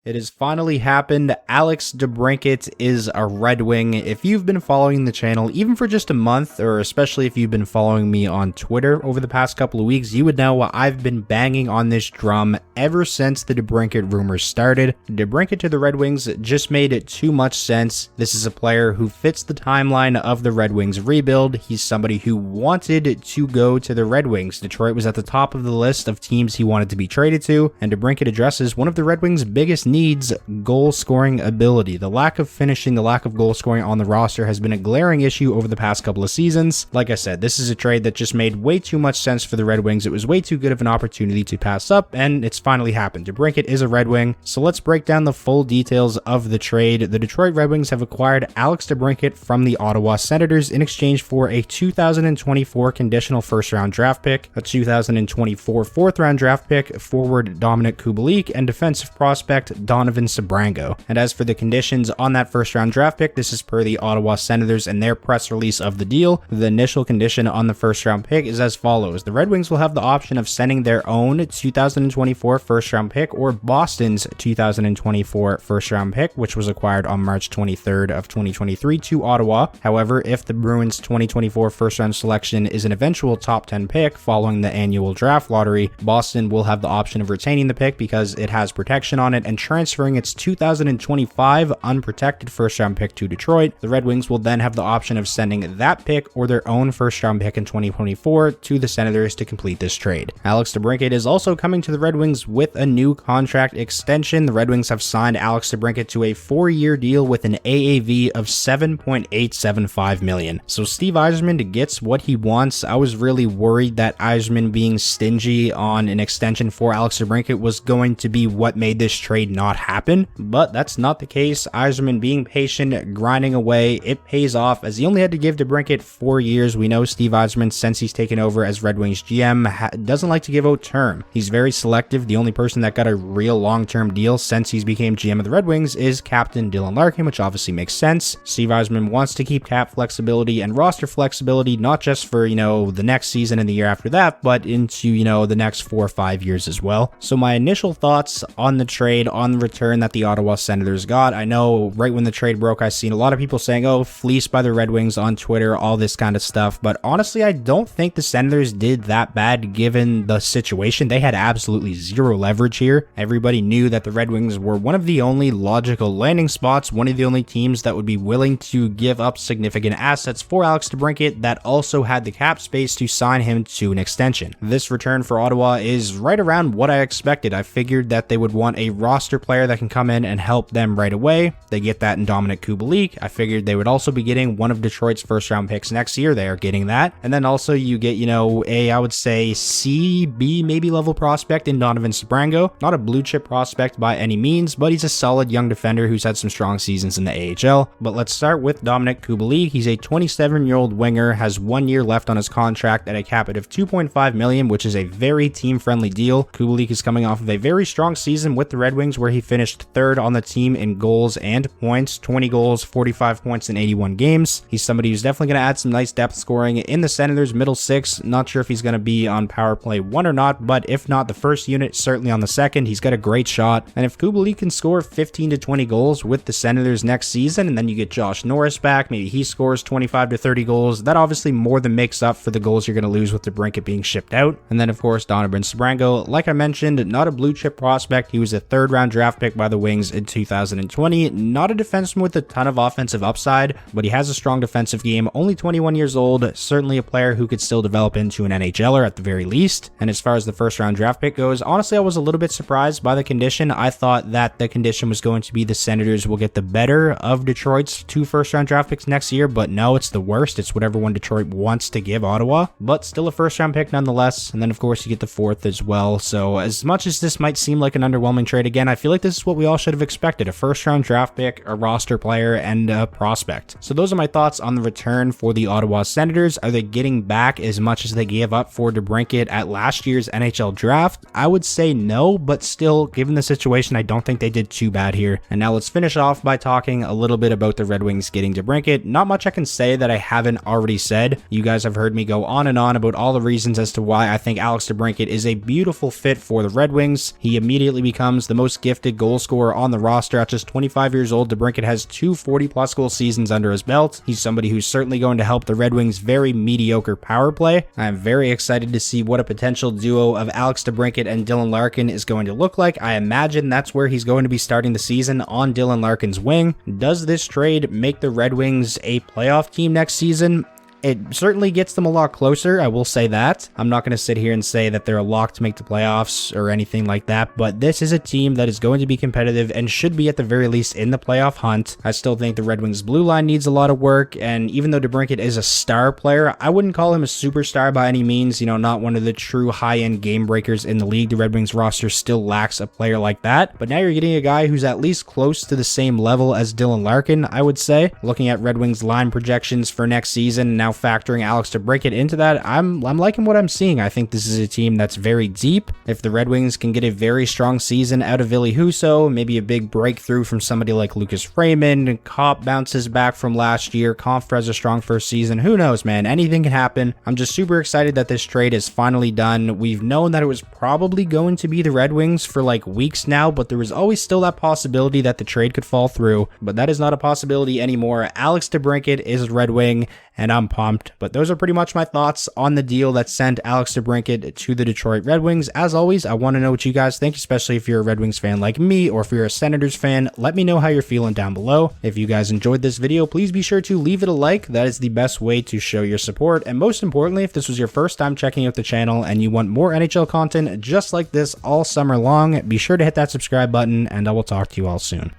It has finally happened. Alex Debrincat is a Red Wing. If you've been following the channel, even for just a month, or especially if you've been following me on Twitter over the past couple of weeks, you would know I've been banging on this drum ever since the Debrincat rumors started. Debrincat to the Red Wings just made too much sense. This is a player who fits the timeline of the Red Wings rebuild. He's somebody who wanted to go to the Red Wings. Detroit was at the top of the list of teams he wanted to be traded to, and Debrincat addresses one of the Red Wings' biggest needs: goal scoring ability. The lack of finishing, the lack of goal scoring on the roster has been a glaring issue over the past couple of seasons. Like I said, this is a trade that just made way too much sense for the Red Wings. It was way too good of an opportunity to pass up, and it's finally happened. Debrincat is a Red Wing, so let's break down the full details of the trade. The Detroit Red Wings have acquired Alex Debrincat from the Ottawa Senators in exchange for a 2024 conditional first-round draft pick, a 2024 fourth-round draft pick, forward Dominik Kubalik, and defensive prospect Donovan Sabrango. And as for the conditions on that first round draft pick, this is per the Ottawa Senators and their press release of the deal. The initial condition on the first round pick is as follows: the Red Wings will have the option of sending their own 2024 first round pick or Boston's 2024 first round pick, which was acquired on March 23rd of 2023 to Ottawa. However, if the Bruins 2024 first round selection is an eventual top 10 pick following the annual draft lottery, Boston will have the option of retaining the pick because it has protection on it and transferring its 2025 unprotected first-round pick to Detroit. The Red Wings will then have the option of sending that pick or their own first-round pick in 2024 to the Senators to complete this trade. Alex Debrincat is also coming to the Red Wings with a new contract extension. The Red Wings have signed Alex Debrincat to a 4-year deal with an AAV of $7.875 million. So Steve Yzerman gets what he wants. I was really worried that Yzerman being stingy on an extension for Alex Debrincat was going to be what made this trade not happen, but that's not the case. Yzerman being patient, grinding away, it pays off, as he only had to give Debrincat 4 years. We know Steve Yzerman, since he's taken over as Red Wings GM, doesn't like to give out term. He's very selective. The only person that got a real long-term deal since he's became GM of the Red Wings is Captain Dylan Larkin, which obviously makes sense. Steve Yzerman wants to keep cap flexibility and roster flexibility, not just for, the next season and the year after that, but into, the next 4 or 5 years as well. So my initial thoughts on the trade, on the return that the Ottawa Senators got. I know right when the trade broke, I've seen a lot of people saying, oh, fleeced by the Red Wings on Twitter, all this kind of stuff. But honestly, I don't think the Senators did that bad given the situation. They had absolutely zero leverage here. Everybody knew that the Red Wings were one of the only logical landing spots, one of the only teams that would be willing to give up significant assets for Alex Debrincat that also had the cap space to sign him to an extension. This return for Ottawa is right around what I expected. I figured that they would want a roster player that can come in and help them right away. They get that in Dominik Kubalik. I figured they would also be getting one of Detroit's first round picks next year. They are getting that. And then also you get, I would say C, B maybe level prospect in Donovan Sabrango. Not a blue chip prospect by any means, but he's a solid young defender who's had some strong seasons in the AHL. But let's start with Dominik Kubalik. He's a 27-year-old winger, has 1 year left on his contract at a cap of $2.5 million, which is a very team-friendly deal. Kubalik is coming off of a very strong season with the Red Wings where he finished third on the team in goals and points, 20 goals, 45 points in 81 games. He's somebody who's definitely going to add some nice depth scoring in the Senators' middle six. Not sure if he's going to be on power play 1 or not, but if not the first unit, certainly on the second. He's got a great shot, and if Kubalik can score 15 to 20 goals with the Senators next season, and then you get Josh Norris back, maybe he scores 25 to 30 goals, that obviously more than makes up for the goals you're going to lose with Debrincat being shipped out. And then of course Donovan Sabrango, like I mentioned, not a blue chip prospect. He was a 3rd round draft pick by the Wings in 2020. Not a defenseman with a ton of offensive upside, but he has a strong defensive game. Only 21 years old, certainly a player who could still develop into an NHLer at the very least. And as far as the 1st round draft pick goes, honestly, I was a little bit surprised by the condition. I thought that the condition was going to be the Senators will get the better of Detroit's 2 1st round draft picks next year, but no, it's the worst. It's whatever one Detroit wants to give Ottawa, but still a 1st round pick nonetheless. And then of course you get the 4th as well. So as much as this might seem like an underwhelming trade, again, I feel like this is what we all should have expected: a 1st round draft pick, a roster player, and a prospect. So those are my thoughts on the return for the Ottawa Senators. Are they getting back as much as they gave up for Debrincat at last year's NHL draft? I would say no, but still, given the situation, I don't think they did too bad here. And now let's finish off by talking a little bit about the Red Wings getting Debrincat. Not much I can say that I haven't already said. You guys have heard me go on and on about all the reasons as to why I think Alex Debrincat is a beautiful fit for the Red Wings. He immediately becomes the most gifted goal scorer on the roster. At just 25 years old, Debrincat has two 40-plus goal seasons under his belt. He's somebody who's certainly going to help the Red Wings' very mediocre power play. I'm very excited to see what a potential duo of Alex Debrincat and Dylan Larkin is going to look like. I imagine that's where he's going to be starting the season, on Dylan Larkin's wing. Does this trade make the Red Wings a playoff team next season? It certainly gets them a lot closer, I will say that. I'm not going to sit here and say that they're a lock to make the playoffs or anything like that, but this is a team that is going to be competitive and should be at the very least in the playoff hunt. I still think the Red Wings blue line needs a lot of work, and even though Debrincat is a star player, I wouldn't call him a superstar by any means, not one of the true high-end game breakers in the league. The Red Wings roster still lacks a player like that, but now you're getting a guy who's at least close to the same level as Dylan Larkin, I would say. Looking at Red Wings line projections for next season, now factoring Alex Debrincat into that, I'm liking what I'm seeing. I think this is a team that's very deep. If the Red Wings can get a very strong season out of Ville Husso, maybe a big breakthrough from somebody like Lucas Raymond, Kopp bounces back from last year, Confer has a strong first season, who knows, man? Anything can happen. I'm just super excited that this trade is finally done. We've known that it was probably going to be the Red Wings for like weeks now, but there was always still that possibility that the trade could fall through, but that is not a possibility anymore. Alex Debrincat is a Red Wing, and I'm pumped. But those are pretty much my thoughts on the deal that sent Alex Debrincat to the Detroit Red Wings. As always, I want to know what you guys think, especially if you're a Red Wings fan like me, or if you're a Senators fan. Let me know how you're feeling down below. If you guys enjoyed this video, please be sure to leave it a like. That is the best way to show your support. And most importantly, if this was your first time checking out the channel and you want more NHL content just like this all summer long, be sure to hit that subscribe button, and I will talk to you all soon.